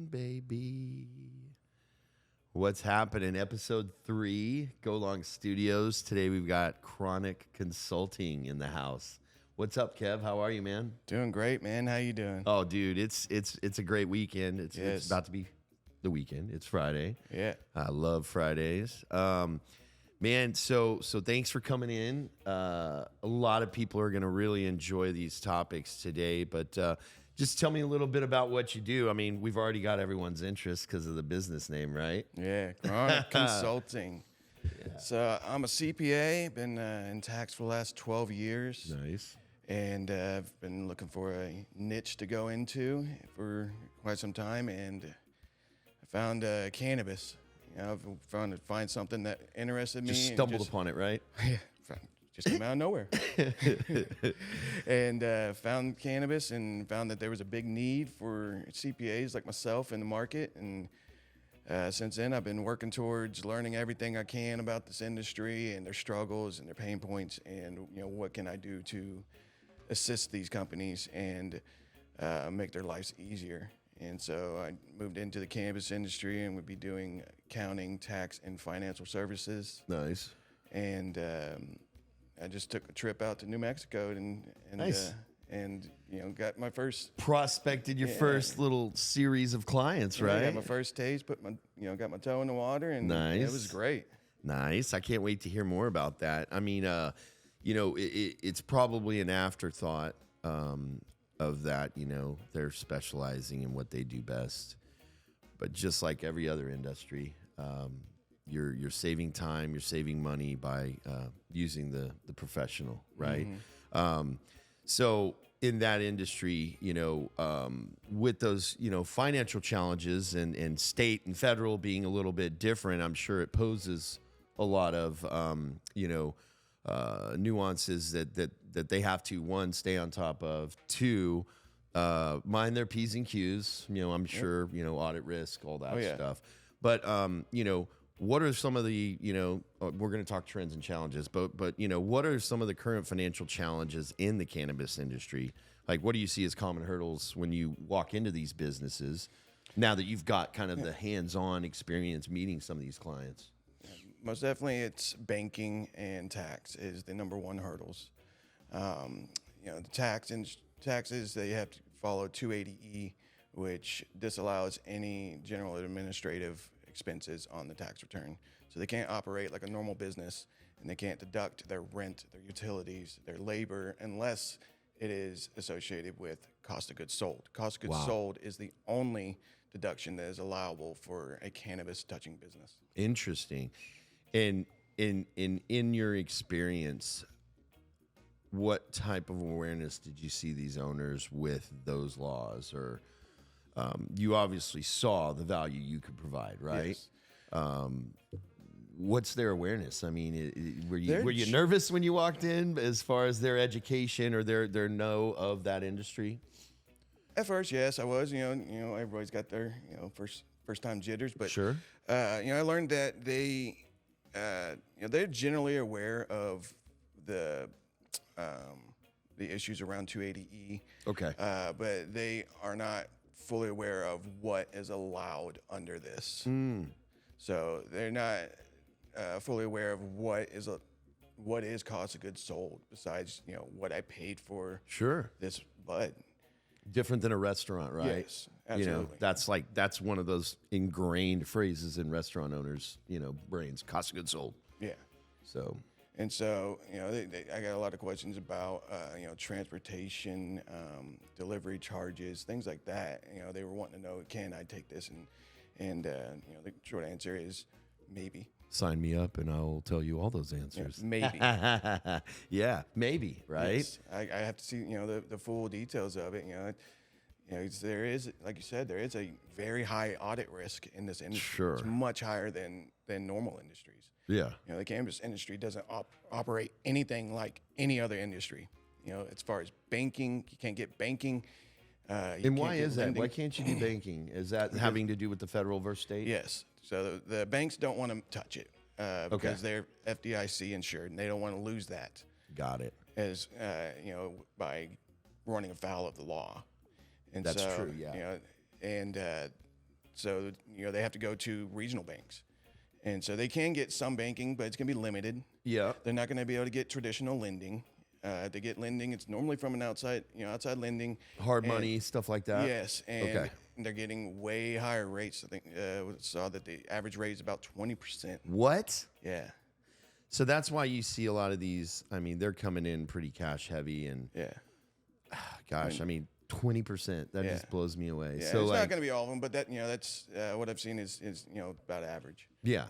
baby. What's happening? Episode 3, Go Long Studios. Today we've got Chronic Consulting in the house. What's up, Kev? How are you, man? Doing great, man. How you doing? Oh, dude, it's a great weekend. It's about to be the weekend. It's Friday. Yeah. I love Fridays. Man, so thanks for coming in. A lot of people are going to really enjoy these topics today, but just tell me a little bit about what you do. I mean, we've already got everyone's interest because of the business name, right? Yeah, Chronic Consulting. Yeah. So I'm a CPA, been in tax for the last 12 years. Nice. And I've been looking for a niche to go into for quite some time, and I found cannabis. You know, I've found to find something that interested me. Just stumbled upon it, right? Yeah, just came out of nowhere. And found cannabis and found that there was a big need for CPAs like myself in the market. And since then, I've been working towards learning everything I can about this industry and their struggles and their pain points, and what can I do to assist these companies and make their lives easier. And so I moved into the cannabis industry and would be doing accounting, tax, and financial services. Nice. And I just took a trip out to New Mexico and Nice. Got my first Prospected your first little series of clients, right? Got my first taste, got my toe in the water, and nice. It was great. Nice. I can't wait to hear more about that. I mean, it's probably an afterthought of that. They're specializing in what they do best, but just like every other industry, you're saving time, you're saving money by using the professional, right? Mm-hmm. So in that industry, with those, financial challenges and state and federal being a little bit different, I'm sure it poses a lot of, nuances that they have to, one, stay on top of, two, mind their P's and Q's, I'm sure, audit risk, all that stuff. But, what are some of the, we're going to talk trends and challenges, but what are some of the current financial challenges in the cannabis industry? Like, what do you see as common hurdles when you walk into these businesses now that you've got kind of the hands-on experience meeting some of these clients? Most definitely, it's banking and tax is the number one hurdles. The taxes, they have to follow 280E, which disallows any general administrative expenses on the tax return. So they can't operate like a normal business, and they can't deduct their rent, their utilities, their labor, unless it is associated with cost of goods sold. Cost of goods sold is the only deduction that is allowable for a cannabis touching business. Interesting. And in your experience, what type of awareness did you see these owners with those laws? Or you obviously saw the value you could provide, right? Yes. What's their awareness? I mean, were you nervous when you walked in as far as their education or their know of that industry? At first, yes, I was. Everybody's got their first time jitters, but sure. I learned that they're generally aware of the issues around 280E. Okay. But they are not fully aware of what is allowed under this. So they're not fully aware of what is cost of goods sold besides what I paid for this bud. Different than a restaurant, right? Yes, absolutely. That's one of those ingrained phrases in restaurant owners, brains, cost of goods sold. Yeah. So I got a lot of questions about, transportation, delivery charges, things like that. They were wanting to know, can I take this? And the short answer is maybe. Sign me up and I'll tell you all those answers. Yeah, maybe. Yeah, maybe, right? Yes. I have to see, the full details of it. There is, like you said, there is a very high audit risk in this industry. Sure. It's much higher than normal industries. Yeah. The cannabis industry doesn't operate anything like any other industry. As far as banking, you can't get banking. And why is that? Why can't you do banking? Is that having to do with the federal versus state? Yes. So the banks don't want to touch it because they're FDIC insured, and they don't want to lose that. Got it. As by running afoul of the law. And that's true. Yeah. So, they have to go to regional banks. And so they can get some banking, but it's going to be limited. Yeah. They're not going to be able to get traditional lending. If they get lending, it's normally from an outside lending. Hard money, stuff like that. Yes, and Okay. they're getting way higher rates. I think saw that the average rate is about 20%. What? Yeah, So that's why you see a lot of these. I mean, they're coming in pretty cash heavy, and yeah. gosh, I mean, 20%. That Yeah. just blows me away. Yeah, So it's like, not going to be all of them, but that's what I've seen is about average. yeah.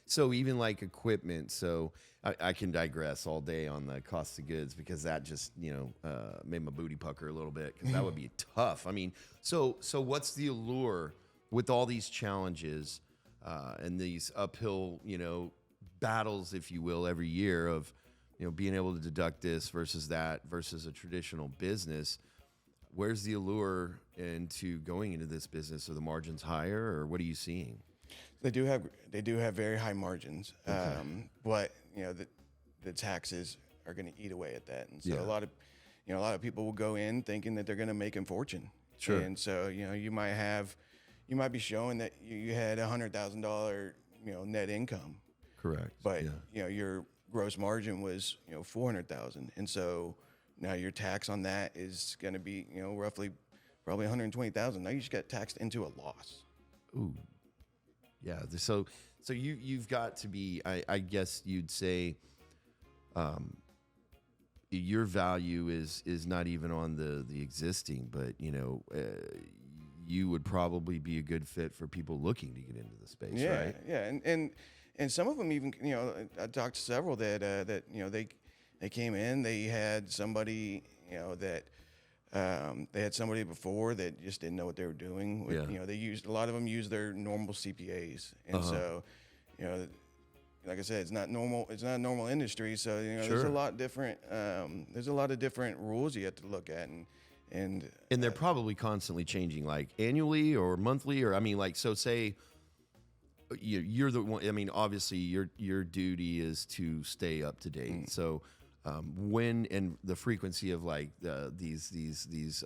So even like equipment. So I can digress all day on the cost of goods because that just made my booty pucker a little bit because that would be tough. I mean, so what's the allure with all these challenges and these uphill battles, if you will, every year of being able to deduct this versus that versus a traditional business? Where's the allure into going into this business? Are the margins higher, or what are you seeing? They do have very high margins, but the taxes are going to eat away at that, and so Yeah. a lot of people will go in thinking that they're going to make a fortune. Sure. And so you might be showing that you had $100,000 net income, Correct. but your gross margin was 400,000, and so now your tax on that is going to be roughly probably 120,000. Now you just got taxed into a loss. Ooh. Yeah. So you've got to be, I guess you'd say, your value is not even on the existing, but you would probably be a good fit for people looking to get into the space, right? Yeah, and some of them even I talked to several that they came in, they had somebody that they had somebody before that just didn't know what they were doing. Yeah. A lot of them use their normal CPAs, and so like I said, it's not normal. It's not a normal industry, so Sure. there's a lot different. There's a lot of different rules you have to look at, and And they're probably constantly changing, like annually or monthly, or I mean, like, so say you're the one. I mean, obviously, your duty is to stay up to date. So, when and the frequency of like these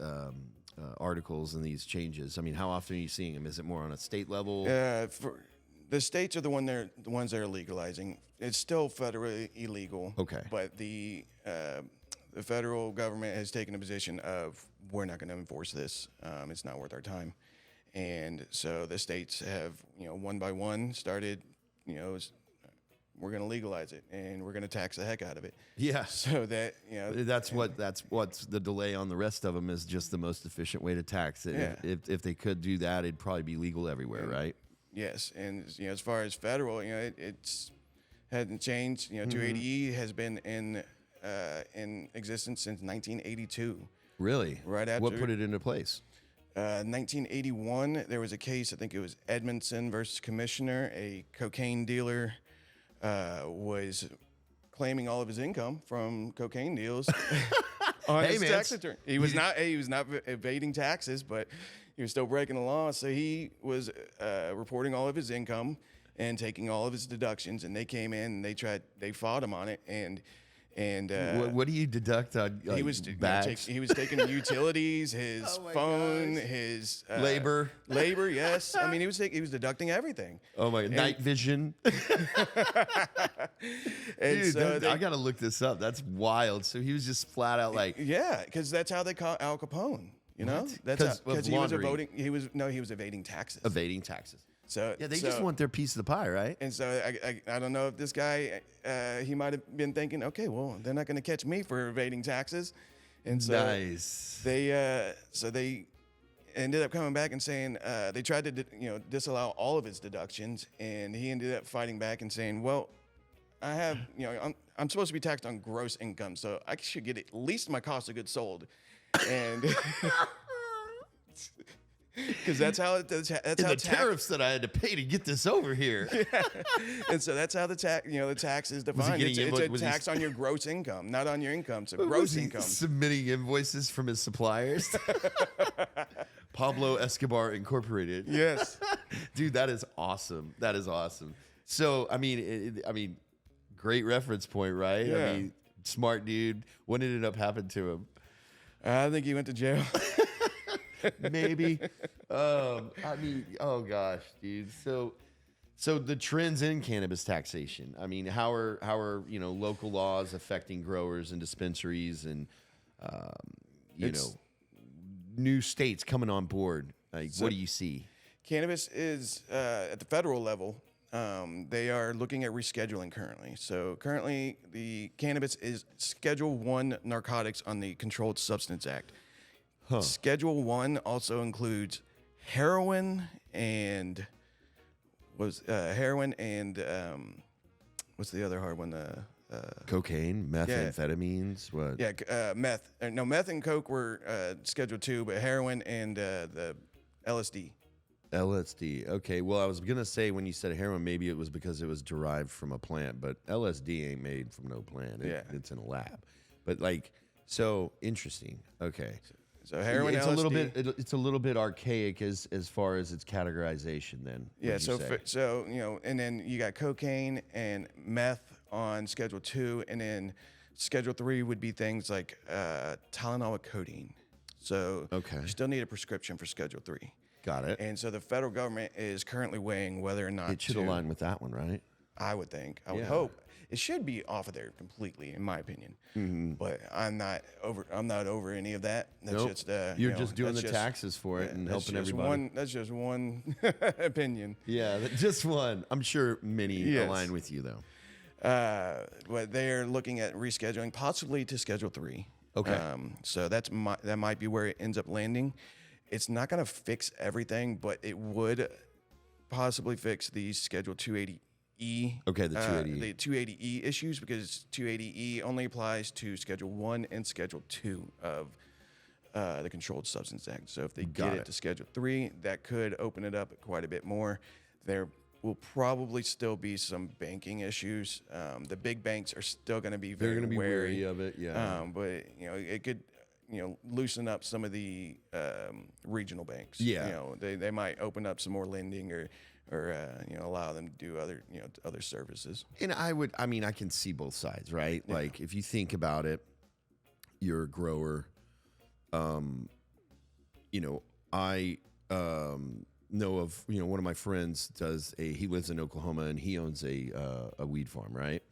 articles and these changes. I mean, how often are you seeing them? Is it more on a state level? for the states are the ones that are legalizing. It's still federally illegal. Okay. But the federal government has taken a position of we're not going to enforce this. It's not worth our time. And so the states have, one by one started, we're going to legalize it and we're going to tax the heck out of it. Yeah. So that, That's what's the delay on the rest of them is just the most efficient way to tax it. Yeah. If they could do that, it'd probably be legal everywhere, right? yes. And, as far as federal, it's hadn't changed. 280E has been in existence since 1982. Really? Right after. What put it into place? 1981, there was a case, I think it was Edmondson versus Commissioner. A cocaine dealer was claiming all of his income from cocaine deals on Hey, his man, tax return. He was not evading taxes, but he was still breaking the law. So he was reporting all of his income and taking all of his deductions. And they came in and they fought him on it. And What do you deduct on he was bags? he was taking utilities, his Oh my phone, gosh. his Labor. Yes, I mean he was deducting everything. Oh my! Night vision. And Dude, so I gotta look this up. That's wild. So he was just flat out like, yeah, because that's how they caught Al Capone. What? That's 'Cause of because he was laundering. he was evading taxes. evading taxes. So Yeah, they just want their piece of the pie, right? And so I don't know if this guy he might have been thinking, okay, well they're not going to catch me for evading taxes, and so Nice. they ended up coming back and saying they tried to disallow all of his deductions, and he ended up fighting back and saying, well, I have I'm supposed to be taxed on gross income, so I should get at least my cost of goods sold, and. Because that's how The tariffs that I had to pay to get this over here. and so that's how the tax is defined. getting It's a was he- tax on your gross income, not on your income. So Was gross he income. submitting invoices from his suppliers. Pablo Escobar Incorporated. Yes. Dude, that is awesome. That is awesome. So, I mean, great reference point, right? Yeah. I mean, smart dude. What ended up happening to him? I think he went to jail. maybe. I mean, oh gosh, dude. So the trends in cannabis taxation. I mean, how are local laws affecting growers and dispensaries, and um, you It's know new states coming on board? Like, so what do you see? cannabis is at the federal level. They are looking at rescheduling currently. So currently, the cannabis is Schedule One narcotics on the Controlled Substance Act. Huh? Schedule One also includes heroin and what's the other hard one? Cocaine, Yeah. methamphetamines, what? Yeah, meth. No, meth and coke were Schedule Two, but heroin and the LSD. LSD. Okay. Well, I was gonna say when you said heroin, maybe it was because it was derived from a plant, but LSD ain't made from no plant. Yeah. It's in a lab. But like, so interesting. Okay. So heroin, It's LSD. a little bit. It's a little bit archaic as far as its categorization. Then. Yeah. would you say? So and then you got cocaine and meth on Schedule Two, and then Schedule Three would be things like Tylenol with codeine. So Okay. you still need a prescription for Schedule Three. Got it. And so the federal government is currently weighing whether or not It should to, align with that one, right? I would think. I would Yeah. hope. It should be off of there completely, in my opinion. Mm-hmm. But I'm not over any of that. That's Nope. just You're just doing the taxes for it and that's helping just everybody. That's just one opinion. Yeah, just one. I'm sure many Yes. align with you though. But they're looking at rescheduling, possibly to Schedule 3. Okay. So that might be where it ends up landing. It's not going to fix everything, but it would possibly fix the Schedule 280E. Okay, the 280E. The 280E issues, because 280E only applies to Schedule 1 and Schedule 2 of the Controlled Substance Act. So if they Got get it. it to Schedule 3, that could open it up quite a bit more. There will probably still be some banking issues. The big banks are still going to be They're very going to be wary wary of it. Yeah. but it could loosen up some of the regional banks. Yeah. They might open up some more lending or allow them to do other services. And I can see both sides, right? Yeah. Like if you think about it, you're a grower. I know of, one of my friends he lives in Oklahoma and he owns a weed farm, right?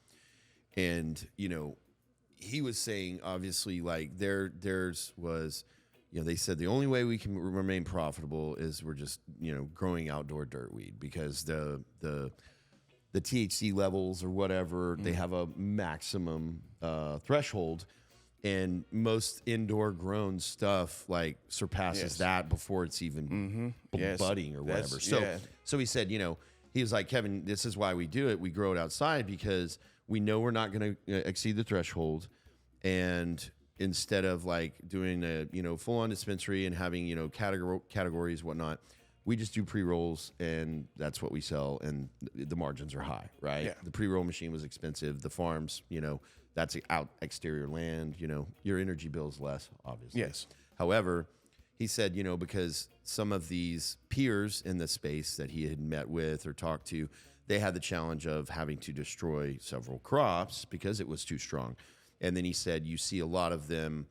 And, he was saying obviously like theirs was, they said the only way we can remain profitable is we're just, growing outdoor dirt weed because the THC levels or whatever, they have a maximum threshold, and most indoor grown stuff like surpasses Yes. that before it's even Yes. budding or That's- whatever. So, yeah. so he said, he was like, Kevin, this is why we do it. We grow it outside because we know we're not going to exceed the threshold. And instead of like doing a, full on dispensary and having, categories, whatnot, we just do pre-rolls and that's what we sell. And the margins are high, right? Yeah. The pre-roll machine was expensive. The farms, that's out exterior land, your energy bill's less, obviously. Yes. However, he said, because some of these peers in the space that he had met with or talked to, they had the challenge of having to destroy several crops because it was too strong. And then he said, you see a lot of them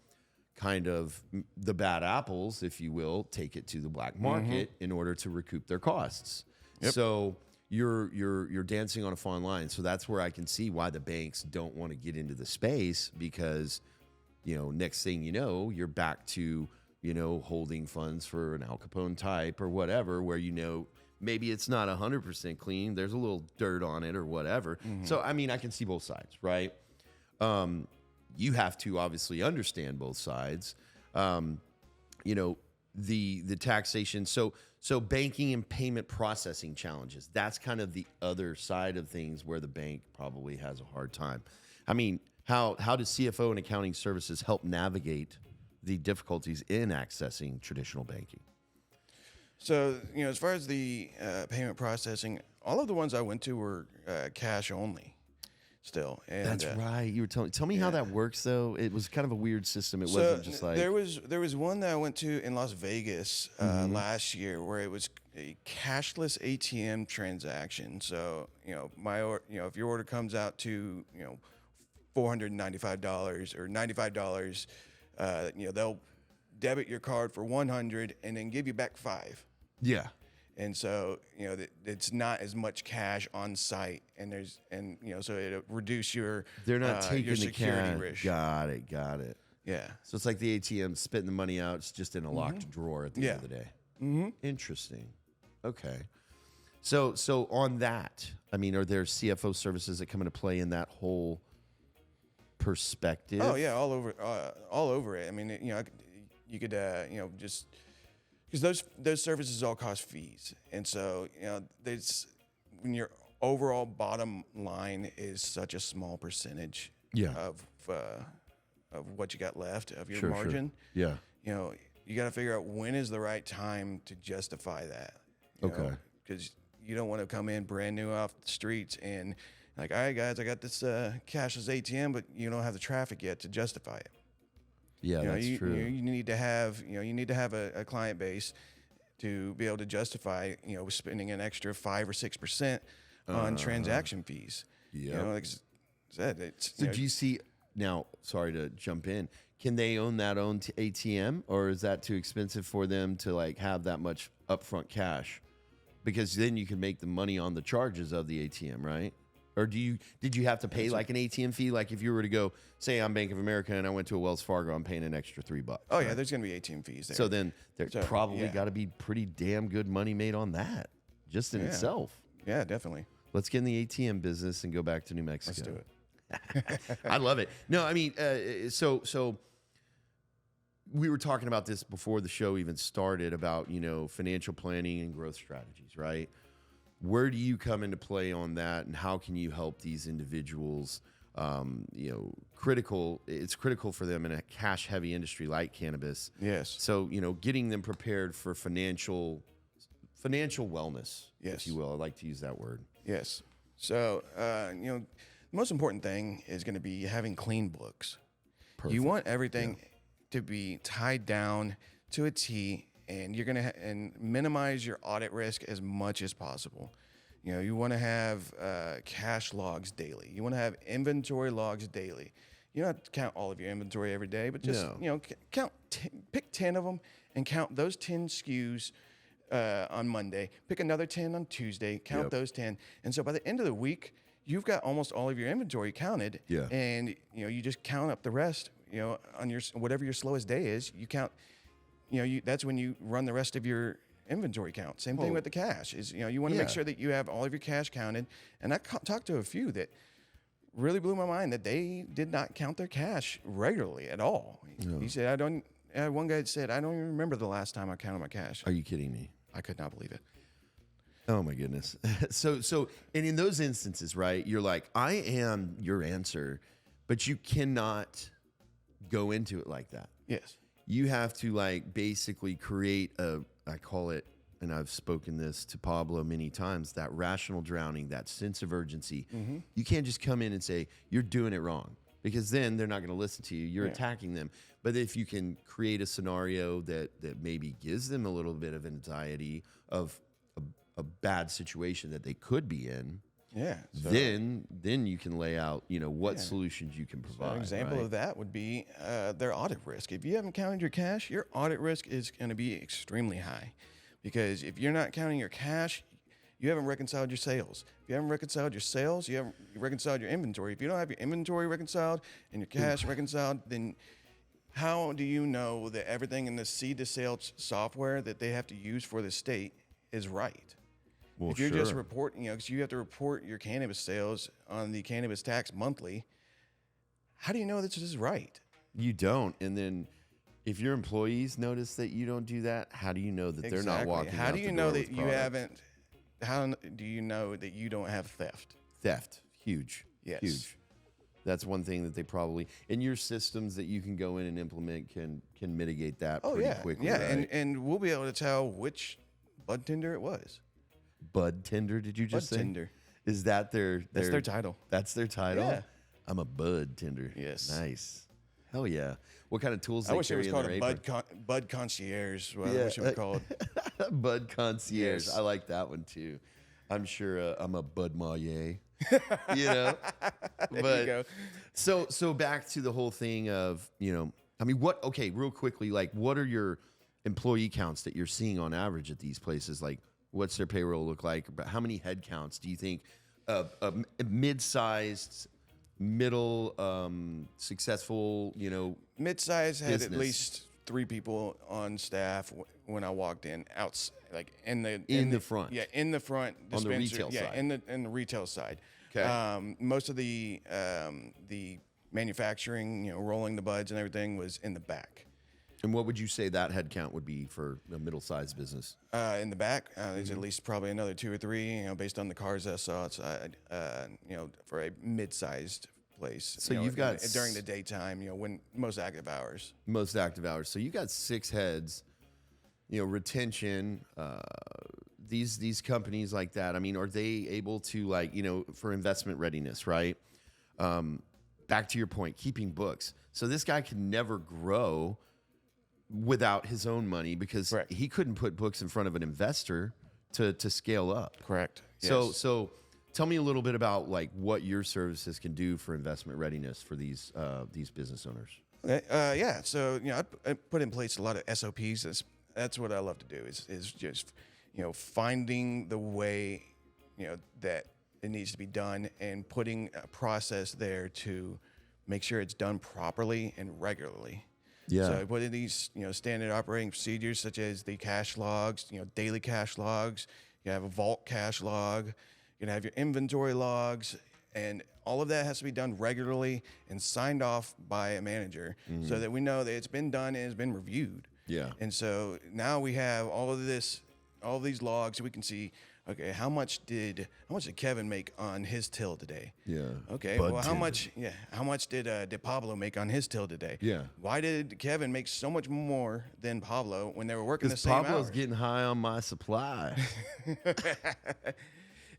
kind of the bad apples, if you will, take it to the black market in order to recoup their costs. Yep. So you're dancing on a fine line. So that's where I can see why the banks don't want to get into the space because, next thing you know, you're back to, holding funds for an Al Capone type or whatever, where, maybe it's not 100% clean. There's a little dirt on it or whatever. So, I can see both sides, right? You have to obviously understand both sides. The taxation. So banking and payment processing challenges. That's kind of the other side of things where the bank probably has a hard time. How does CFO and accounting services help navigate the difficulties in accessing traditional banking? So, as far as the payment processing, all of the ones I went to were cash only still. And That's right. You were tell me how that works though. It was kind of a weird system. It wasn't just like there was one that I went to in Las Vegas last year where it was a cashless ATM transaction. So, if your order comes out to, $495 or $95, they'll debit your card for 100 and then give you back 5. Yeah. And so, it's not as much cash on site, and so it'll reduce your They're not your taking the security cash. risk. Got it. Yeah. So it's like the ATM spitting the money out. It's just in a locked drawer at the end of the day. Mm-hmm. Interesting. Okay. So on that, I mean, are there CFO services that come into play in that whole perspective? Oh yeah, all over it. I mean, you could just because those services all cost fees, and so there's when your overall bottom line is such a small percentage of what you got left of your margin. Sure. Yeah. You got to figure out when is the right time to justify that. Okay. Because you don't want to come in brand new off the streets and like, all right, guys, I got this cashless ATM, but you don't have the traffic yet to justify it. Yeah, that's true. You need to have a client base to be able to justify spending an extra 5 or 6% on transaction fees. Yeah. Like I said, it's. So do you see now? Sorry to jump in. Can they own that own ATM, or is that too expensive for them to like have that much upfront cash? Because then you can make the money on the charges of the ATM, right? Or did you have to pay like an ATM fee? Like if you were to go, say I'm Bank of America and I went to a Wells Fargo, I'm paying an extra $3. Oh yeah, there's going to be ATM fees there. So then there's probably got to be pretty damn good money made on that, just in itself. Yeah, definitely. Let's get in the ATM business and go back to New Mexico. Let's do it. I love it. No, I mean, so we were talking about this before the show even started about financial planning and growth strategies, right? Where do you come into play on that, and how can you help these individuals? It's critical for them in a cash-heavy industry like cannabis. Yes. So getting them prepared for financial wellness, if you will. I like to use that word. Yes. So the most important thing is going to be having clean books. Perfect. You want everything to be tied down to a T. And you're gonna and minimize your audit risk as much as possible. You want to have cash logs daily. You want to have inventory logs daily. You don't have to count all of your inventory every day, but just count. Pick 10 of them and count those 10 SKUs on Monday. Pick another 10 on Tuesday. Count those 10, and so by the end of the week, you've got almost all of your inventory counted. Yeah. And you just count up the rest. On your whatever your slowest day is, you count. That's when you run the rest of your inventory count. Same thing with the cash is, you want to make sure that you have all of your cash counted. And I talked to a few that really blew my mind that they did not count their cash regularly at all. No. He said, one guy said, I don't even remember the last time I counted my cash. Are you kidding me? I could not believe it. Oh my goodness. So, and in those instances, right, you're like, I am your answer, but you cannot go into it like that. Yes. You have to basically create I call it, and I've spoken this to Pablo many times, that rational drowning, that sense of urgency. Mm-hmm. You can't just come in and say, you're doing it wrong, because then they're not going to listen to you. You're attacking them. But if you can create a scenario that maybe gives them a little bit of anxiety of a bad situation that they could be in, then you can lay out, what solutions you can provide. So an example of that would be their audit risk. If you haven't counted your cash, your audit risk is going to be extremely high, because if you're not counting your cash, you haven't reconciled your sales. If you haven't reconciled your sales, you haven't reconciled your inventory. If you don't have your inventory reconciled and your cash reconciled, then how do you know that everything in the seed to sales software that they have to use for the state is right? Well, if you're just reporting, because you have to report your cannabis sales on the cannabis tax monthly, how do you know this is right? You don't. And then if your employees notice that you don't do that, how do you know that they're not walking How out do you the know door that with you products? haven't? How do you know that you don't have theft? Theft. Huge. Yes. Huge. That's one thing that they probably, in your systems that you can go in and implement, can mitigate that pretty quickly. Yeah, right? and we'll be able to tell which bud tender it was. Bud tender, did you just say? Bud tender. Is that That's their title. That's their title? Yeah. I'm a bud tender. Yes. Nice. Hell yeah. What kind of tools I they wish it carry was in called their a apron? bud concierge. Well, I wish it was called. Bud concierge. Yes. I like that one too. I'm sure I'm a bud moyer. There you go. So back to the whole thing of, I mean, okay, real quickly, like, what are your employee counts that you're seeing on average at these places? Like, what's their payroll look like? How many head counts do you think a mid-sized, middle, successful, Mid-size had at business? least 3 people on staff when I walked in, like in the front? Yeah, in the front On the dispensary. retail Yeah, side. in the retail side. Okay. Most of the manufacturing, rolling the buds and everything was in the back. And what would you say that head count would be for a middle-sized business? In the back, there's at least probably another 2 or 3, based on the cars I saw outside, for a mid-sized place. So you've got during the daytime, when most active hours. Most active hours. So you got 6 heads, retention, these companies like that. I mean, are they able to, like, for investment readiness, right? Back to your point, keeping books. So this guy can never grow without his own money because Correct. he couldn't put books in front of an investor to scale up. Correct. So tell me a little bit about, like, what your services can do for investment readiness for these business owners. Okay. Yeah. So I put in place a lot of SOPs. That's what I love to do. Is just finding the way that it needs to be done and putting a process there to make sure it's done properly and regularly. Yeah. So I put in these standard operating procedures such as the cash logs, daily cash logs. You have a vault cash log. You can have your inventory logs, and all of that has to be done regularly and signed off by a manager so that we know that it's been done and it's been reviewed. Yeah. And so now we have all of these logs, so we can see, okay, how much did Kevin make on his till today? Yeah. Okay. Bud well, how tender. much did Pablo make on his till today? Yeah. Why did Kevin make so much more than Pablo when they were working the Because same Pablo's hours? getting high on my supply.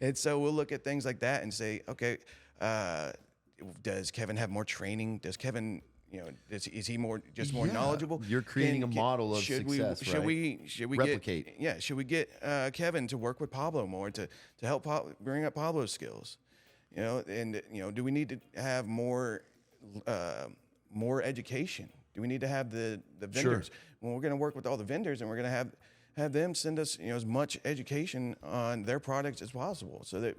And so we'll look at things like that and say, okay, does Kevin have more training? Does Kevin, is he more more Yeah. knowledgeable? You're creating a model of success, should right? we Replicate. should we get Kevin to work with Pablo more to help bring up Pablo's skills? And do we need to have more education? Do we need to have the vendors? When we're going to work with all the vendors, and we're going to have them send us as much education on their products as possible, so that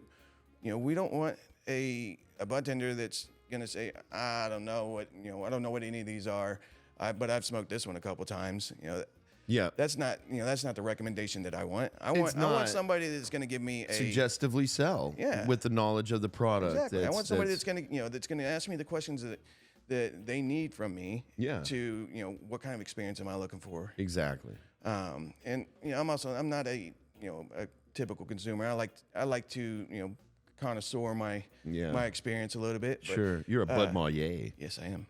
we don't want a bartender that's going to say, I don't know what any of these are, but I've smoked this one a couple times. Yeah. That's not the recommendation that I want. I want not. somebody that's going to give me a Suggestively sell. Yeah. With the knowledge of the product. Exactly. I want somebody that's going to ask me the questions that they need from me. Yeah. To what kind of experience am I looking for? Exactly. And I'm not a typical consumer. I like to connoisseur my experience a little bit. But, Sure. You're a Bud Moyer. Yes, I am.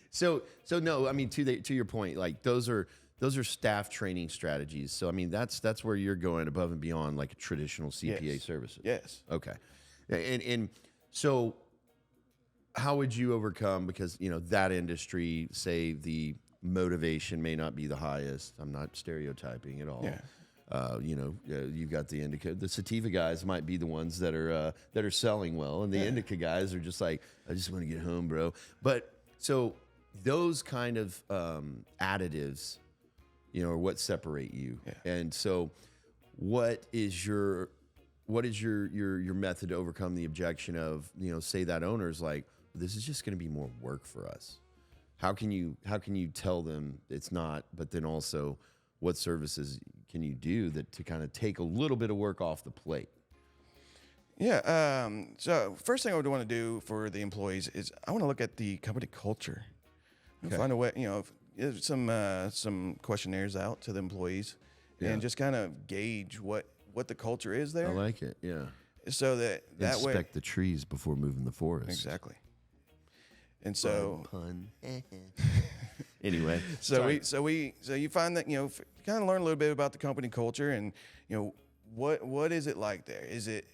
So no, I mean, to your point, like, those are staff training strategies. So I mean, that's where you're going above and beyond, like, a traditional CPA Yes. services. Yes. Okay. And so how would you overcome, because that industry, say, the motivation may not be the highest. I'm not stereotyping at all. Yeah. You've got the indica. The sativa guys might be the ones that are selling well, and the indica guys are just like, I just want to get home, bro. But so those kind of additives, are what separate you. Yeah. And so, what is your method to overcome the objection of, say that owner's like, this is just going to be more work for us? How can you tell them it's not, but then also what services can you do to kind of take a little bit of work off the plate? Yeah. So first thing I would want to do for the employees is I want to look at the company culture. Okay. Find a way, if some questionnaires out to the employees, and just kind of gauge what the culture is there. I like it. Yeah. So that way. Inspect the trees before moving the forest. Exactly. And so Pun. Anyway. So you find that kind of learn a little bit about the company culture, and what is it like there? Is it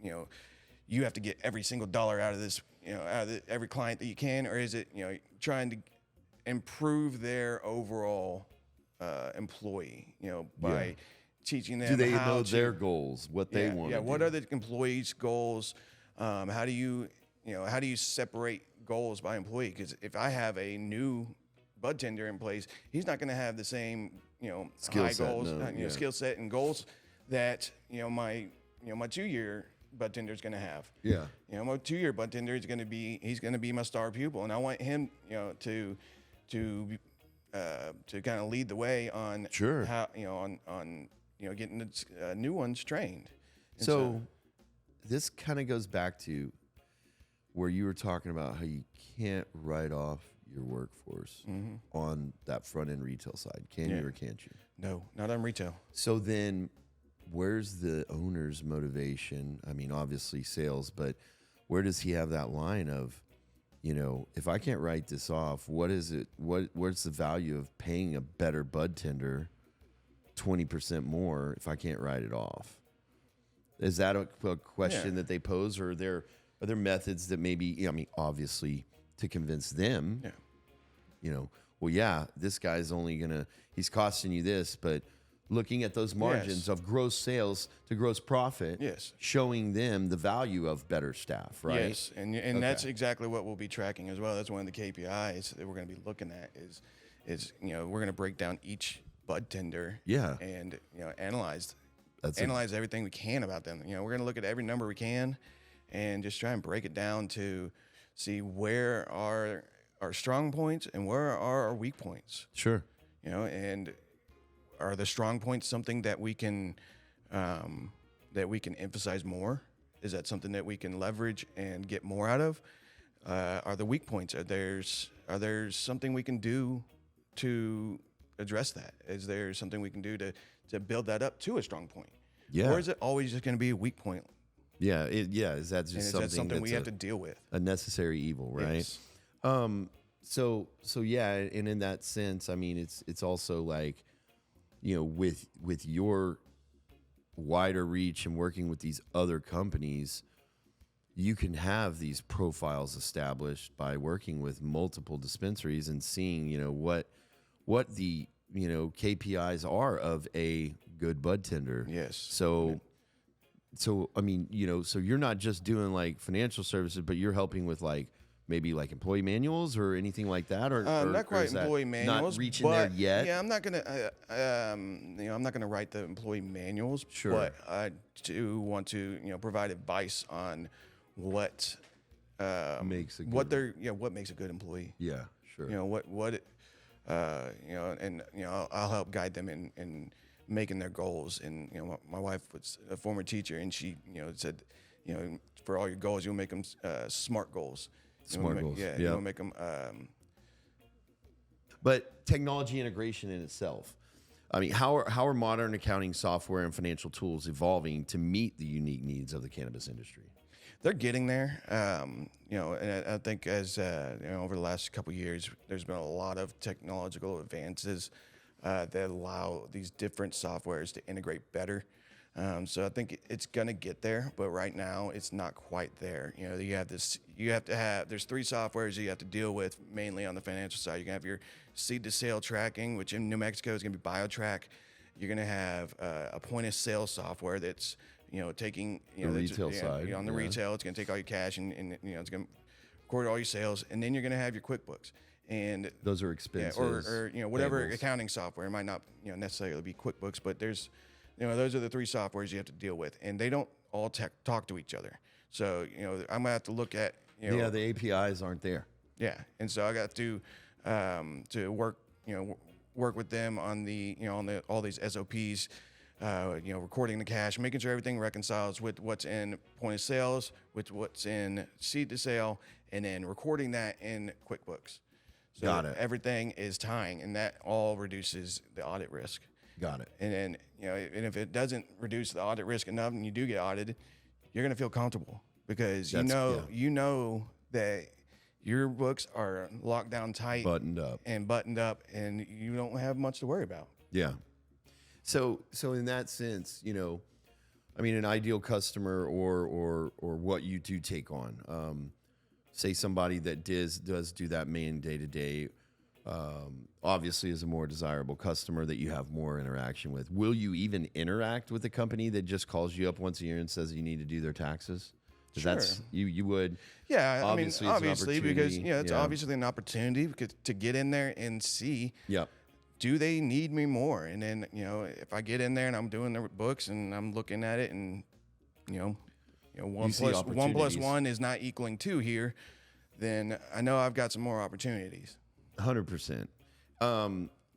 you have to get every single dollar out of this out of every client that you can, or is it trying to improve their overall employee by teaching them Do they how know to, their goals, what they want? Yeah, what are the employees' goals? How do you separate goals by employee? Because if I have a new bud tender in place, he's not going to have the same, Skill high set, goals, no, yeah. skill set and goals that, my 2-year bud tender is going to have. Yeah. My 2-year bud tender is going to be, he's going to be my star pupil. And I want him, to kind of lead the way on Sure. how, on getting the new ones trained. And So this kind of goes back to where you were talking about how you can't write off your workforce on that front end retail side. Can you or can't you? no, not on retail. So then where's the owner's motivation? I mean, obviously sales, but where does he have that line of, if I can't write this off, what is it? What's the value of paying a better bud tender 20% more if I can't write it off? Is that a question that they pose, or are there methods that maybe, obviously to convince them, well, yeah, this guy's he's costing you this, but looking at those margins of gross sales to gross profit, showing them the value of better staff, right? Yes, and that's exactly what we'll be tracking as well. That's one of the KPIs that we're going to be looking at is we're going to break down each bud tender, and analyze everything we can about them. We're going to look at every number we can, and just try and break it down to see where are our strong points and where are our weak points. Sure. And are the strong points something that we can emphasize more? Is that something that we can leverage and get more out of? Are the weak points? Are there something we can do to address that? Is there something we can do to build that up to a strong point? Yeah. Or is it always just going to be a week point? Yeah. Is that just something we have to deal with? A necessary evil, right? Yes. So yeah, and in that sense, I mean, it's also like, with your wider reach and working with these other companies, you can have these profiles established by working with multiple dispensaries and seeing, what the, KPIs are of a good bud tender. Yes. So I mean, so you're not just doing like financial services, but you're helping with like maybe like employee manuals or anything like that, or not quite employee manuals. Not reaching there yet. Yeah, I'm not gonna. I'm not gonna write the employee manuals. Sure. But I do want to, provide advice on what makes a what good what makes a good employee. Yeah, sure. I'll help guide them in making their goals. And my wife was a former teacher, and she said, for all your goals, you'll make them smart goals. Smart goals. Yeah, you want to make them. But technology integration in itself. I mean, how are modern accounting software and financial tools evolving to meet the unique needs of the cannabis industry? They're getting there. And I think as over the last couple of years, there's been a lot of technological advances that allow these different softwares to integrate better. So I think it's going to get there, but right now it's not quite there. There's 3 softwares you have to deal with mainly on the financial side. You're going to have your seed to sale tracking, which in New Mexico is going to be BioTrack. You're going to have a point of sale software that's, taking, the retail side. On the retail, it's going to take all your cash and it's going to record all your sales. And then you're going to have your QuickBooks. And those are expenses. Or whatever accounting software. It might not, necessarily be QuickBooks, but there's, those are the 3 softwares you have to deal with, and they don't all talk to each other. So, I'm gonna have to look at, the APIs aren't there. Yeah, and so I got to work, work with them on all these SOPs, recording the cash, making sure everything reconciles with what's in point of sales, with what's in seed to sale, and then recording that in QuickBooks. So Got it. Everything is tying, and that all reduces the audit risk. Got it. And then, and if it doesn't reduce the audit risk enough and you do get audited, you're going to feel comfortable because you know that your books are locked down tight, buttoned up, and you don't have much to worry about. Yeah. So in that sense, I mean, an ideal customer or what you do take on, say somebody that does do that main day-to-day, obviously is a more desirable customer that you have more interaction with. Will you even interact with a company that just calls you up once a year and says you need to do their taxes? 'Cause Sure. that's you would. Yeah, Obviously, I it's mean, an obviously, because opportunity. it's Yeah. obviously an opportunity to get in there and see, Yep. do they need me more? And then, if I get in there and I'm doing the books and I'm looking at it and, one see plus one plus opportunities. one is not equaling two here, then I know I've got some more opportunities. 100%.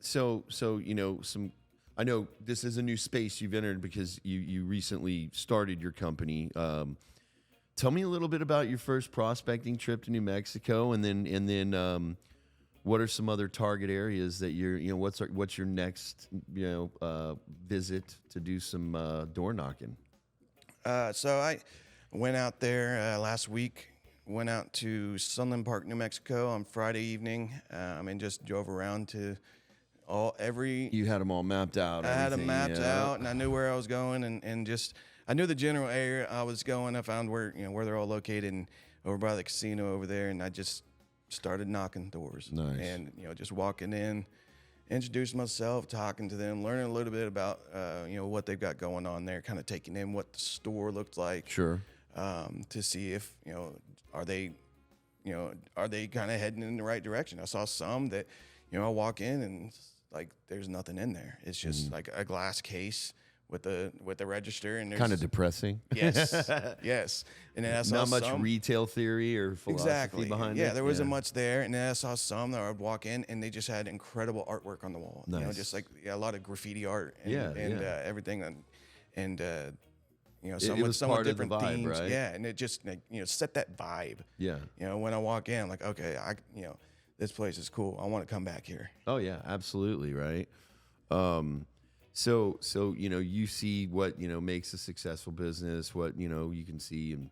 So some. I know this is a new space you've entered because you recently started your company. Tell me a little bit about your first prospecting trip to New Mexico, and then what are some other target areas that what's your next visit to do some door knocking? So I went out there last week. Went out to Sunland Park, New Mexico on Friday evening, and just drove around to You had them all mapped out. I had them everything, mapped yeah. out, and I knew where I was going, and just I knew the general area I was going. I found where they're all located, and over by the casino over there, and I just started knocking doors. Nice. And just walking in, introducing myself, talking to them, learning a little bit about what they've got going on there, kind of taking in what the store looked like. Sure. To see if are they kind of heading in the right direction. I saw some that I walk in and like there's nothing in there. It's just like a glass case with the register, and there's Kind of depressing. Yes, yes. And then I saw Not much some, retail theory or philosophy behind it. Yeah, there wasn't much there. And then I saw some that I would walk in, and they just had incredible artwork on the wall. Nice. Just like a lot of graffiti art and, everything, and some it with was some part with of the different vibe, themes. right? Yeah, and it just set that vibe. Yeah. When I walk in, I'm like, okay, this place is cool. I want to come back here. Oh yeah, absolutely, right. So you see what makes a successful business, what you can see, and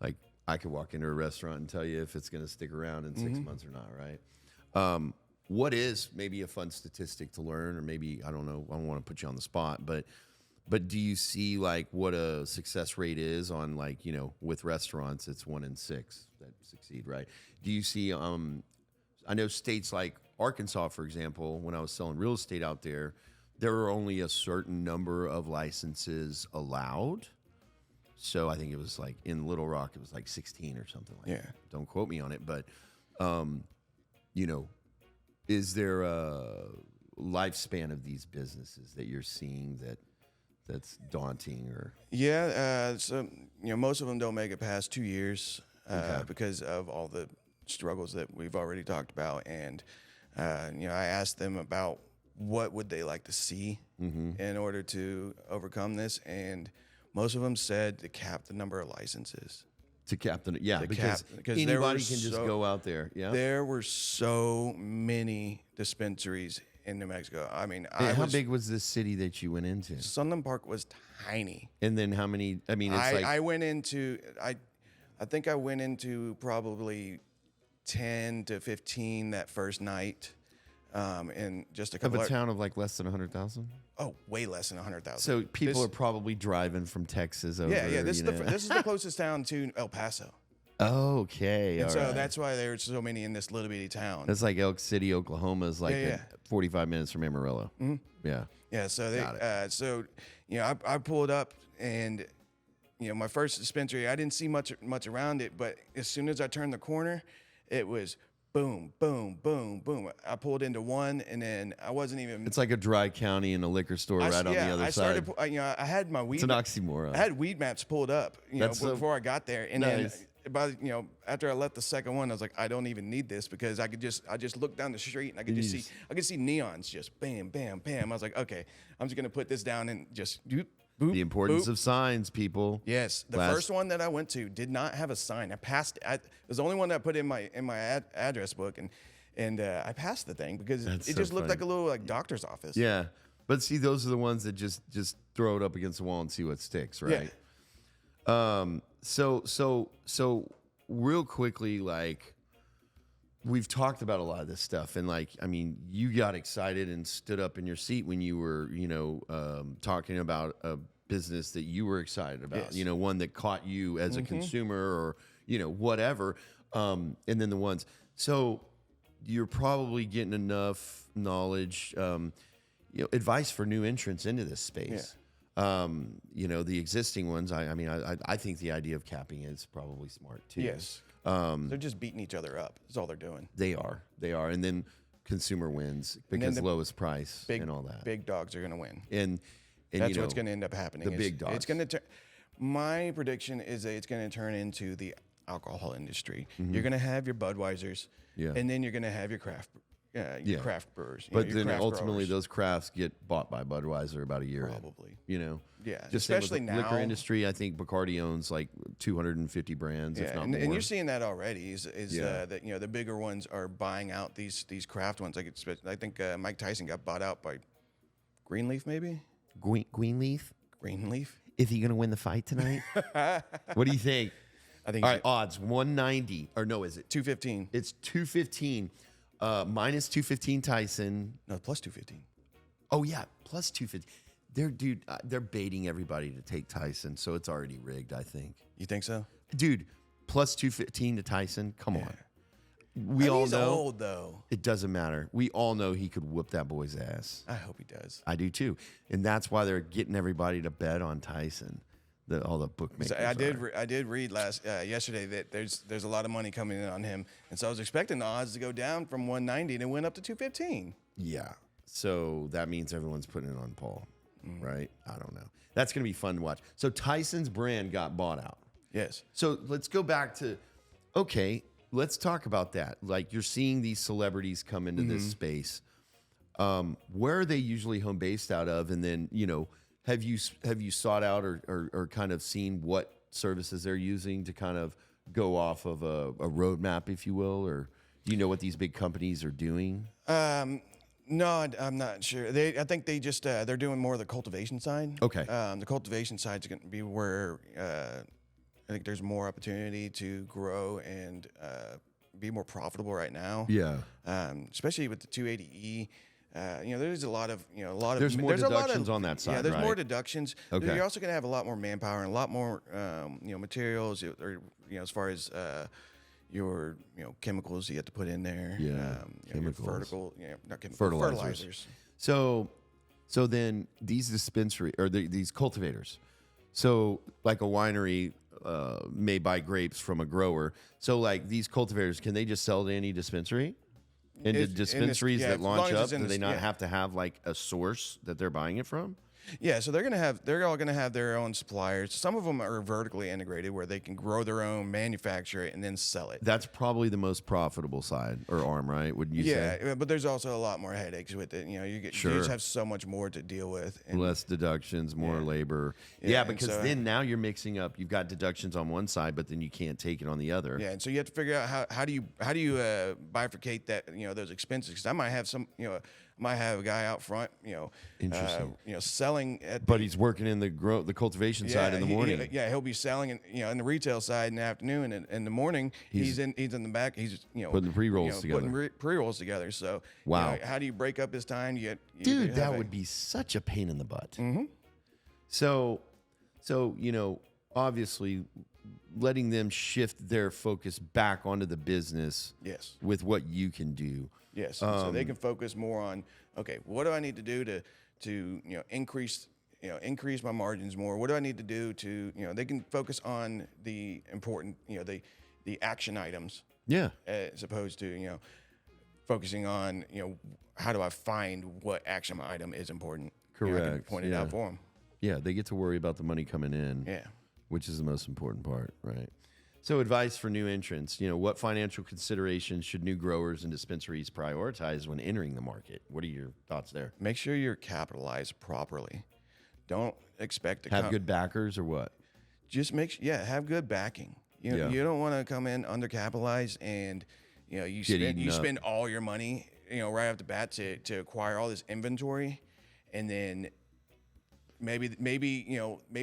like I could walk into a restaurant and tell you if it's going to stick around in 6 months or not, right? What is maybe a fun statistic to learn, or maybe I don't know, I don't want to put you on the spot, but do you see like what a success rate is on like with restaurants? It's 1 in 6 that succeed, right? Do you see I know states like Arkansas, for example, when I was selling real estate out there, there were only a certain number of licenses allowed. So I think it was like in Little Rock, it was like 16 or something like that. Don't quote me on it, but, is there a lifespan of these businesses that you're seeing that's daunting or? Yeah. So, most of them don't make it past 2 years because of all the struggles that we've already talked about. And, I asked them about what would they like to see in order to overcome this. And most of them said to cap the number of licenses. To cap the, yeah, because there anybody were can just go out there. Yeah. There were so many dispensaries in New Mexico. I mean, How big was this city that you went into? Sunland Park was tiny. And then how many? I mean, it's I went into I think I went into probably 10 to 15 that first night, and just a couple of a town of like less than 100,000. Oh, way less than 100,000. So people are probably driving from Texas over. Yeah. This is the closest town to El Paso. Okay, And all so right. that's why there's so many in this little bitty town. That's like Elk City, Oklahoma is like 45 minutes from Amarillo. Yeah. Yeah. So Got it. I pulled up, and my first dispensary, I didn't see much around it, but as soon as I turned the corner, it was boom, boom, boom, boom. I pulled into one, and then I wasn't even. It's like a dry county and a liquor store right on the other side. I had my weed. It's an oxymoron. I had weed maps pulled up, before I got there, and Nice. then about after I left the second one, I was like, I don't even need this because I just look down the street and I could see neons just bam, bam, bam. I was like, okay, I'm just gonna put this down and just doop. Boop, The importance boop. of signs, people. Yes, the first one that I went to did not have a sign. I passed. It was the only one that I put in my address book, and I passed the thing because it just looked funny. like a little like doctor's office. Yeah, but see, those are the ones that just throw it up against the wall and see what sticks, right? Yeah. So real quickly, like we've talked about a lot of this stuff, and like, I mean, you got excited and stood up in your seat when you were, talking about a business that you were excited about, Yes. one that caught you as a consumer or, whatever. And then the ones, so you're probably getting enough knowledge, advice for new entrants into this space. You know, the existing ones. I mean, I think the idea of capping is probably smart too. Yes. They're just beating each other up. That's all they're doing. They are, and then consumer wins because lowest price and all that. Big dogs are going to win. And that's what's going to end up happening. The big dogs. It's going to my prediction is that it's going to turn into the alcohol industry. You're going to have your Budweisers, and then you're going to have your craft brewers. But then ultimately, those crafts get bought by Budweiser about a year probably. Yeah, just especially now. Liquor industry, I think Bacardi owns like 250 brands, if not more. And you're seeing that already. That the bigger ones are buying out these craft ones. Like I think Mike Tyson got bought out by Greenleaf, maybe. Greenleaf. Is he going to win the fight tonight? What do you think? I think. All right, odds 190 or no? Is it 215? It's 215. Minus 215 Tyson. No, plus 215. Oh yeah, plus 250. They're baiting everybody to take Tyson, so it's already rigged. I think. You think so, dude? Plus 215 to Tyson. Come on. We all he's know. Old though. It doesn't matter. We all know he could whoop that boy's ass. I hope he does. I do too, and that's why they're getting everybody to bet on Tyson. All the bookmakers. So I did read yesterday that there's a lot of money coming in on him, and so I was expecting the odds to go down from 190 and it went up to 215. Yeah. So that means everyone's putting it on Paul, right? I don't know. That's going to be fun to watch. So Tyson's brand got bought out. Yes. So let's go back to, okay, let's talk about that. Like you're seeing these celebrities come into this space. Where are they usually home based out of? And then, have you sought out or kind of seen what services they're using to kind of go off of a roadmap, if you will, or do you know what these big companies are doing? No, I'm not sure. I think they just they're doing more of the cultivation side. Okay. The cultivation side is going to be where I think there's more opportunity to grow and be more profitable right now. Yeah. Especially with the 280E. There's a lot of there's more deductions on that side. Yeah, there's right? more deductions. Okay. You're also going to have a lot more manpower and a lot more materials, or as far as your chemicals you have to put in there. Yeah, chemicals. Not chemicals, fertilizers. So then these dispensary or these cultivators. So like a winery may buy grapes from a grower. So like these cultivators, can they just sell to any dispensary? And the dispensaries that launch up, do they not have to have like a source that they're buying it from? Yeah, so they're all gonna have their own suppliers. Some of them are vertically integrated, where they can grow their own, manufacture it, and then sell it. That's probably the most profitable side or arm, right? Wouldn't you say? Yeah, but there's also a lot more headaches with it. You just have so much more to deal with. And less deductions, more labor. Yeah, because then now you're mixing up. You've got deductions on one side, but then you can't take it on the other. Yeah, and so you have to figure out how do you bifurcate that those expenses. Because I might have might have a guy out front, Interesting. selling at. But he's working in the cultivation side in the morning. He'll be selling in the retail side in the afternoon, and in the morning he's in the back. He's putting the pre-rolls together. Putting pre-rolls together. So wow, how do you break up his time? Dude, that would be such a pain in the butt. Mm-hmm. So obviously, letting them shift their focus back onto the business. Yes. With what you can do. Yes. So they can focus more on, okay, what do I need to do to increase my margins more? What do I need to do to, they can focus on the important, the action items. Yeah. As opposed to, focusing on, how do I find what action item is important? Correct. I can point it out for them. Yeah. They get to worry about the money coming in. Yeah. Which is the most important part, right? So advice for new entrants, what financial considerations should new growers and dispensaries prioritize when entering the market? What are your thoughts there? Make sure you're capitalized properly. Don't expect to have good backers or what? Just have good backing. You don't want to come in undercapitalized and you spend all your money right off the bat to acquire all this inventory, and then maybe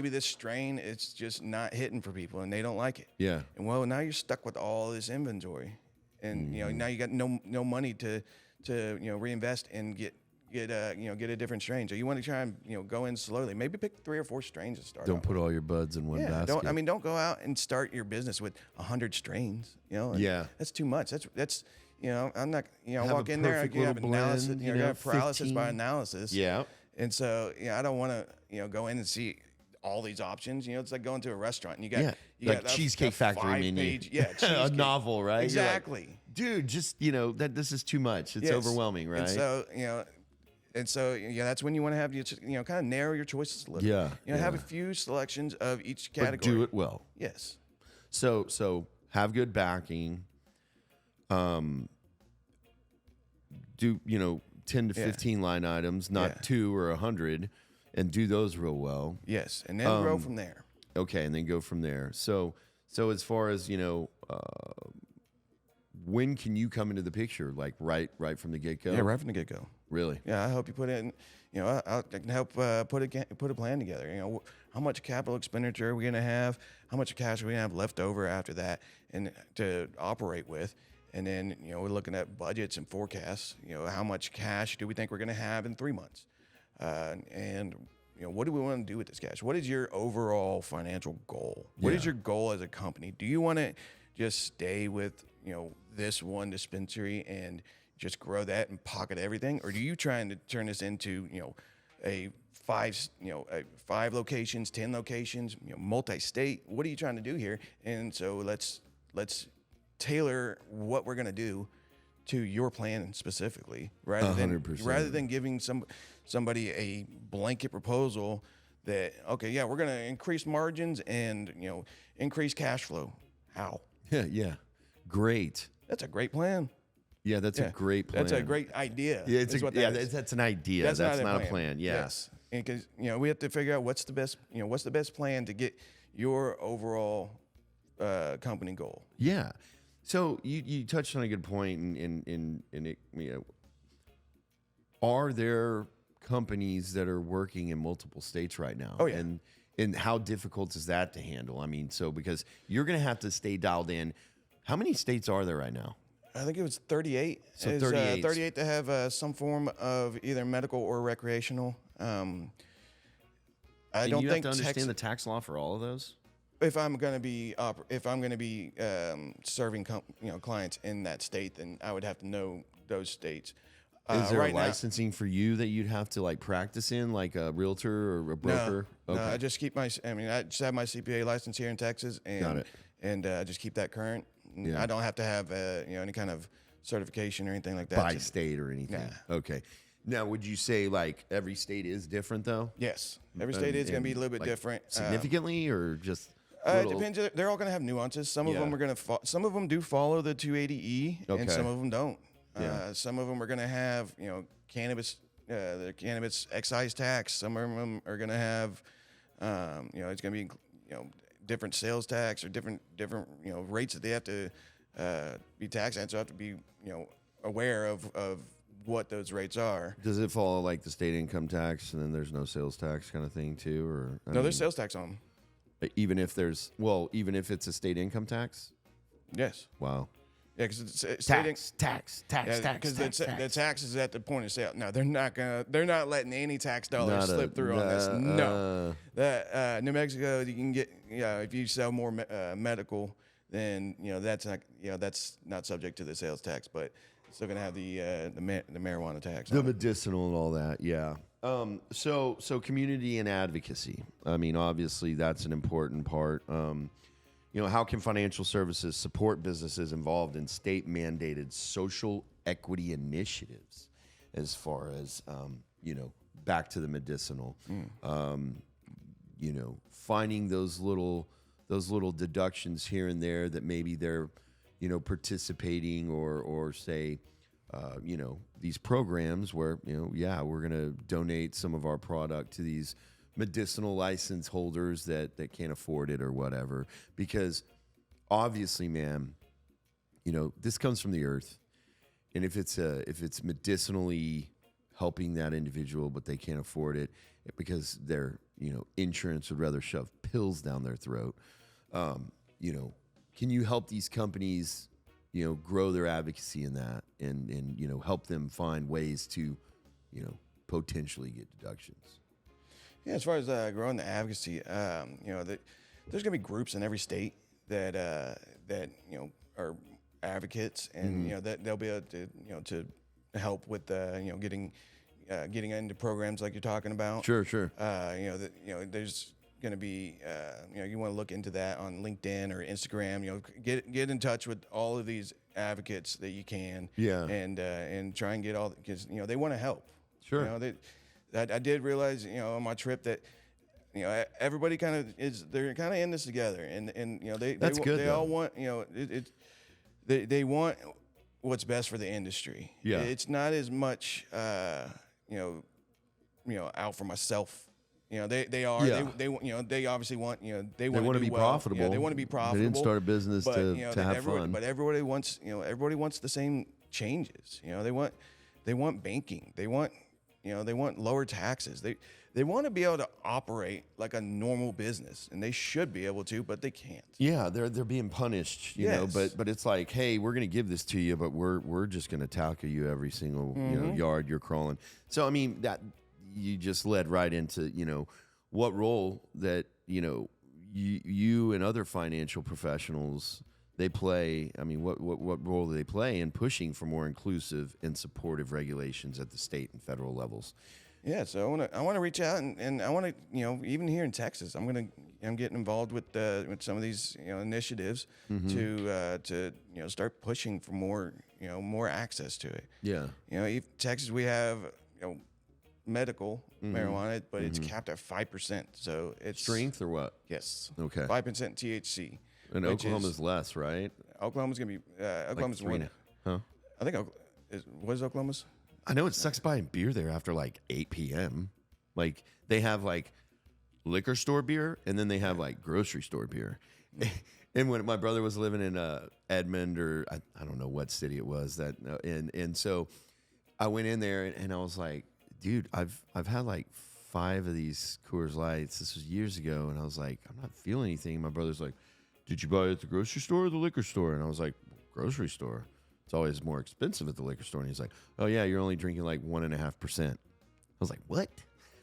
this strain it's just not hitting for people and they don't like it. Yeah. And now you're stuck with all this inventory, and now you got no money to reinvest and get a different strain. So you want to try and go in slowly. Maybe pick 3 or 4 strains to start. Don't put all your buds in one basket. Don't go out and start your business with 100 strains. That's too much. That's I'm not walk in there. You have analysis. You have paralysis by analysis. Yeah. And so, I don't want to, go in and see all these options. It's like going to a restaurant and you like got Cheesecake Factory menu, yeah, a cheesecake. novel, right? You're like, Exactly. dude, just that this is too much. It's Yes. overwhelming, right? And so, that's when you want to have kind of narrow your choices a little. Yeah, Have a yeah. few selections of each But category. do it well. Yes. So have good backing. Do 10 to 15 line items, not 2 or 100, and do those real well. Yes, and then grow from there. Okay, and then go from there. So as far as when can you come into the picture? Like right from the get go. Yeah, right from the get go. Really? Yeah, I help you put in. I can help put a plan together. How much capital expenditure are we gonna have? How much cash are we gonna have left over after that, and to operate with? And then we're looking at budgets and forecasts. How much cash do we think we're gonna have in 3 months? And what do we want to do with this cash? What is your overall financial goal? What is your goal as a company? Do you want to just stay with this one dispensary and just grow that and pocket everything, or do you trying to turn this into a 5 locations, 10 locations, multi-state? What are you trying to do here? And so let's tailor what we're going to do to your plan specifically, rather 100%. than giving somebody a blanket proposal that, okay, yeah, we're going to increase margins and increase cash flow. How? Yeah. Great. That's a great plan. Yeah, that's a great plan. That's a great idea. Yeah, That's an idea. That's not a plan. Yeah. Yes. And because we have to figure out what's the best plan to get your overall company goal. Yeah. So you touched on a good point, in it, are there companies that are working in multiple states right now? Oh, yeah. And how difficult is that to handle? I mean, so because you're going to have to stay dialed in. How many states are there right now? I think it was 38. So 38. 38 to have some form of either medical or recreational. I don't you think have to understand the tax law for all of those. If I'm going to be serving clients in that state, then I would have to know those states. Is there right a licensing for you that you'd have to like practice in, like a realtor or a broker? No, I just keep I just have my CPA license here in Texas, and Got it. And just keep that current. Yeah. I don't have to have any kind of certification or anything like that. By state or anything? Nah. Okay. Now, would you say like every state is different though? Yes, every state is going to be a little bit different. Significantly, or just? It depends. They're all going to have nuances. Some of them are going to. Some of them do follow the 280E, and some of them don't. Some of them are going to have cannabis, the cannabis excise tax. Some of them are going to have, it's going to be different sales tax or different rates that they have to be taxed at. So I have to be aware of what those rates are. Does it follow like the state income tax, and then there's no sales tax kind of thing too, or? No, there's sales tax on them. Even if it's a state income tax? Yes. Wow. Yeah, because it's tax. Because the tax is at the point of sale. No, they're not letting any tax dollars slip through on this. No. That New Mexico, you can get if you sell more medical, then that's not subject to the sales tax, but it's still gonna have the marijuana tax. The medicinal and all that, yeah. So community and advocacy. I mean, obviously that's an important part. How can financial services support businesses involved in state-mandated social equity initiatives, as far as back to the medicinal, finding those little deductions here and there that maybe they're participating or say these programs where we're going to donate some of our product to these medicinal license holders that can't afford it or whatever, because obviously, man, this comes from the earth, and if it's medicinally helping that individual but they can't afford it because their insurance would rather shove pills down their throat, can you help these companies grow their advocacy in that and help them find ways to potentially get deductions? Yeah, as far as growing the advocacy, there's going to be groups in every state that are advocates, and that they'll be able to help with getting getting into programs like you're talking about. Sure, sure. There's going to be, you want to look into that on LinkedIn or Instagram. Get in touch with all of these advocates that you can. Yeah. And try and get all, because they want to help. Sure. I did realize on my trip that everybody they're kind of in this together, and they all want they want what's best for the industry. Yeah. It's not as much out for myself. They are. Yeah. They obviously want they want to be profitable. Yeah, they want to be profitable. They didn't start a business to have fun. But everybody wants the same changes. They want banking. They want lower taxes. They want to be able to operate like a normal business, and they should be able to, but they can't. Yeah, they're being punished, you know. But it's like, hey, we're going to give this to you, but we're just going to tackle you every single yard you're crawling. So I mean, that you just led right into what role that you and other financial professionals they play. I mean, what role do they play in pushing for more inclusive and supportive regulations at the state and federal levels? Yeah, so I want to reach out and I want to even here in Texas, I'm getting involved with some of these initiatives to start pushing for more access to it. Yeah, Texas we have medical marijuana, but it's capped at 5%. So it's strength or what? Yes. Okay. 5% THC. And Oklahoma's less, right? Oklahoma's gonna be Oklahoma's like 3. Huh? I think what is Oklahoma's? I know it sucks buying beer there after like 8 p.m. Like they have like liquor store beer and then they have like grocery store beer. And when my brother was living in Edmond or I don't know what city it was and so I went in there and I was like, dude, I've had like 5 of these Coors Lights. This was years ago, and I was like, I'm not feeling anything. And my brother's like, did you buy it at the grocery store or the liquor store? And I was like, grocery store. It's always more expensive at the liquor store. And he's like, oh, yeah, you're only drinking like 1.5%. I was like, what?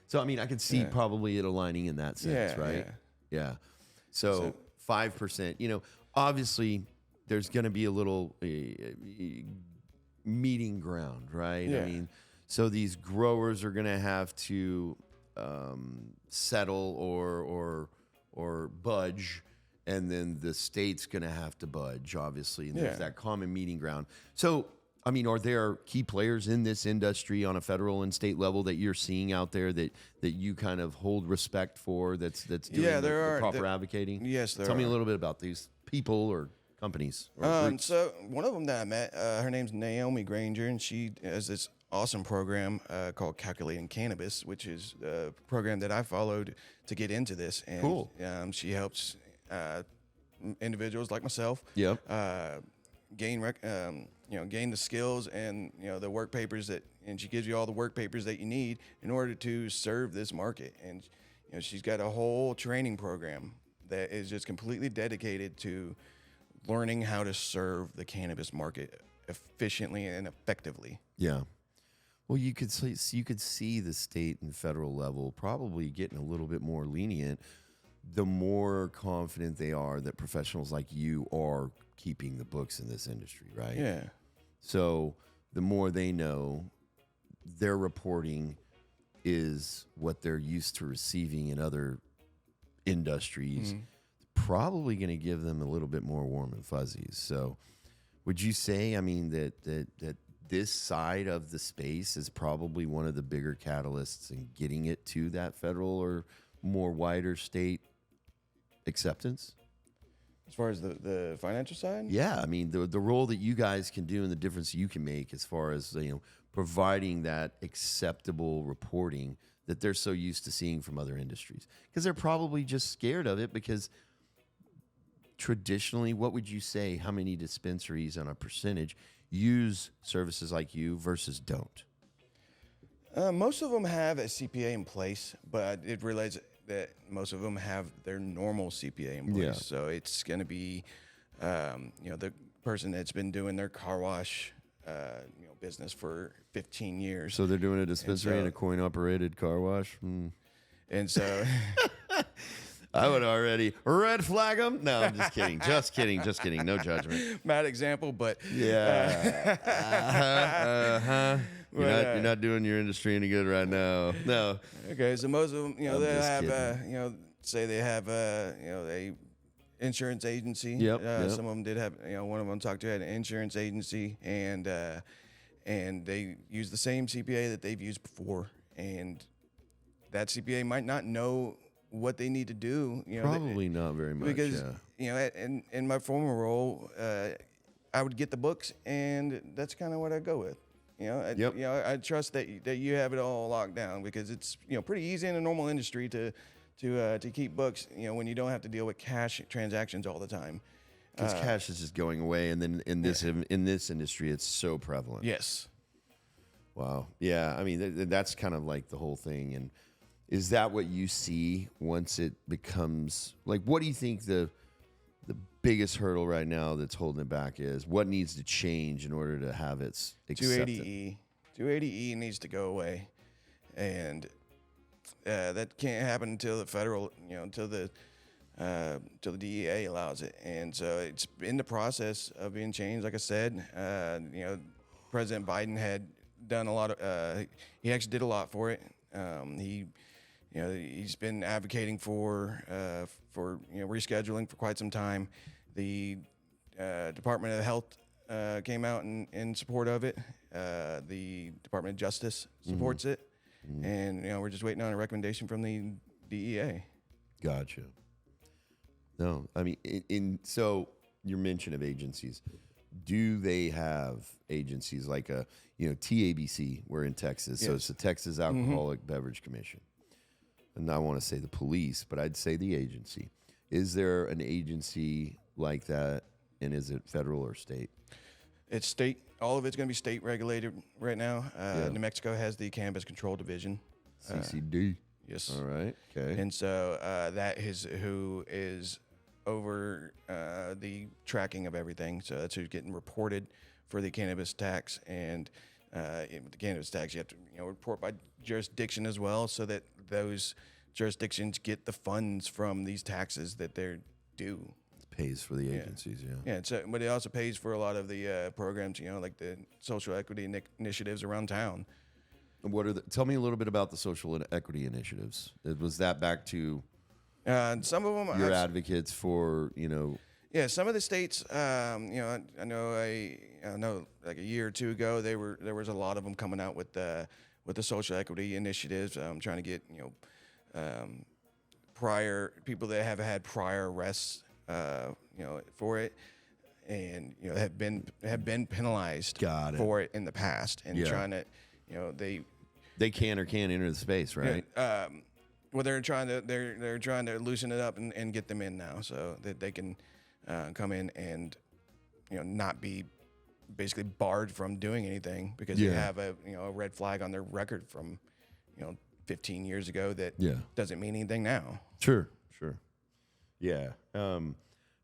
So, I mean, I could see probably it aligning in that sense, right? Yeah. So 5%, obviously there's going to be a little meeting ground, right? Yeah. I mean, so these growers are going to have to settle or budge. And then the state's going to have to budge, obviously. And there's that common meeting ground. So, I mean, are there key players in this industry on a federal and state level that you're seeing out there that you kind of hold respect for that's doing the proper advocating? Yes, there are. Tell me a little bit about these people or companies. Or so one of them that I met, her name's Naomi Granger, and she has this awesome program called Calculating Cannabis, which is a program that I followed to get into this. And, cool. She helps individuals like myself gain the skills and the work papers and she gives you all the work papers that you need in order to serve this market. And she's got a whole training program that is just completely dedicated to learning how to serve the cannabis market efficiently and effectively. Yeah. Well, you could see the state and federal level probably getting a little bit more lenient the more confident they are that professionals like you are keeping the books in this industry, right? Yeah. So the more they know, their reporting is what they're used to receiving in other industries, probably going to give them a little bit more warm and fuzzies. So would you say, I mean, that this side of the space is probably one of the bigger catalysts in getting it to that federal or more wider state acceptance? As far as the financial side? Yeah, I mean, the role that you guys can do and the difference you can make as far as, providing that acceptable reporting that they're so used to seeing from other industries. Because they're probably just scared of it because traditionally, what would you say, how many dispensaries on a percentage use services like you versus don't? Most of them have a CPA in place, but I did realize that most of them have their normal CPA in place. Yeah. So it's going to be, the person that's been doing their car wash, business for 15 years. So they're doing a dispensary and a coin-operated car wash? And so... I would already red flag them. No, I'm just kidding. Just kidding. No judgment. Bad example, but... Yeah. You're not doing your industry any good right now. No. Okay, so most of them, I'm they just have, kidding. say they have, a insurance agency. Yep. Some of them did have, one of them talked to had an insurance agency, and they use the same CPA that they've used before, and that CPA might not know what they need to do. Probably not very much. Because yeah. in my former role, I would get the books, and that's kind of what I go with. I trust that you have it all locked down, because it's pretty easy in a normal industry to keep books. When you don't have to deal with cash transactions all the time. Because cash is just going away, and then in this industry, it's so prevalent. Yes. Wow. Yeah. I mean, that's kind of like the whole thing. And is that what you see once it becomes like? What do you think the biggest hurdle right now that's holding it back is? What needs to change in order to have its accepted? 280E needs to go away, and that can't happen until the federal, until the DEA allows it. And so it's in the process of being changed. Like I said, President Biden had done a lot of. He actually did a lot for it. He's been advocating for rescheduling for quite some time. The Department of Health came out in support of it. The Department of Justice supports it, and we're just waiting on a recommendation from the DEA. Gotcha. No, I mean, so your mention of agencies, do they have agencies like TABC? We're in Texas, so it's the Texas Alcoholic Beverage Commission. And I want to say the police, but I'd say the agency. Is there an agency like that, and is it federal or state? It's state. All of it's going to be state regulated right now. New Mexico has the Cannabis Control Division. CCD. Yes. All right. Okay. And so that is who is over the tracking of everything. So that's who's getting reported for the cannabis tax. And with the cannabis tax, you have to report by jurisdiction as well, so that those jurisdictions get the funds from these taxes that they're due. It pays for the agencies, Yeah, but it also pays for a lot of the programs, like the social equity initiatives around town. What are tell me a little bit about the social equity initiatives. Was that back to some of them your advocates for, Yeah, some of the states, I know like a year or two ago, there was a lot of them coming out with the social equity initiatives, trying to get prior people that have had prior arrests, for it, and have been penalized for it in the past, and trying to, they can or can't enter the space, right? Well, they're trying to loosen it up and get them in now, so that they can come in and not be basically barred from doing anything because they have a red flag on their record from 15 years ago that doesn't mean anything now. Sure. Yeah. I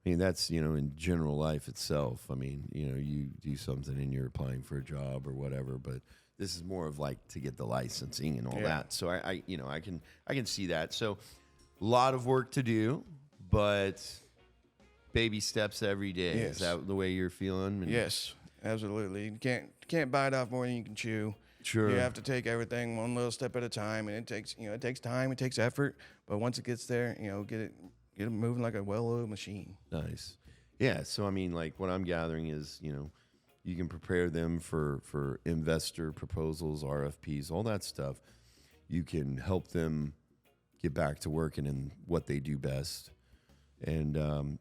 mean, that's, in general life itself. I mean, you do something and you're applying for a job or whatever, but this is more of like to get the licensing and all that. So I can see that. So a lot of work to do, but baby steps every day. Yes. Is that the way you're feeling? Yes, absolutely. You can't bite off more than you can chew. Sure. You have to take everything one little step at a time, and it takes time, it takes effort, but once it gets there, get it moving like a well-oiled machine. Nice. Yeah, so I mean, like what I'm gathering is, you can prepare them for investor proposals, RFPs, all that stuff. You can help them get back to working in what they do best. And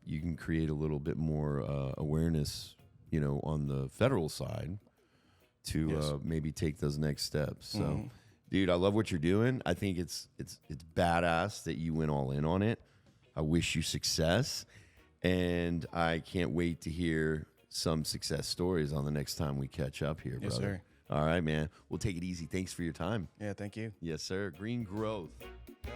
you can create a little bit more awareness, on the federal side to maybe take those next steps. So, dude, I love what you're doing. I think it's badass that you went all in on it. I wish you success, and I can't wait to hear some success stories on the next time we catch up here, brother. Yes, sir. All right, man. We'll take it easy. Thanks for your time. Yeah, thank you. Yes, sir. Green growth. Yep.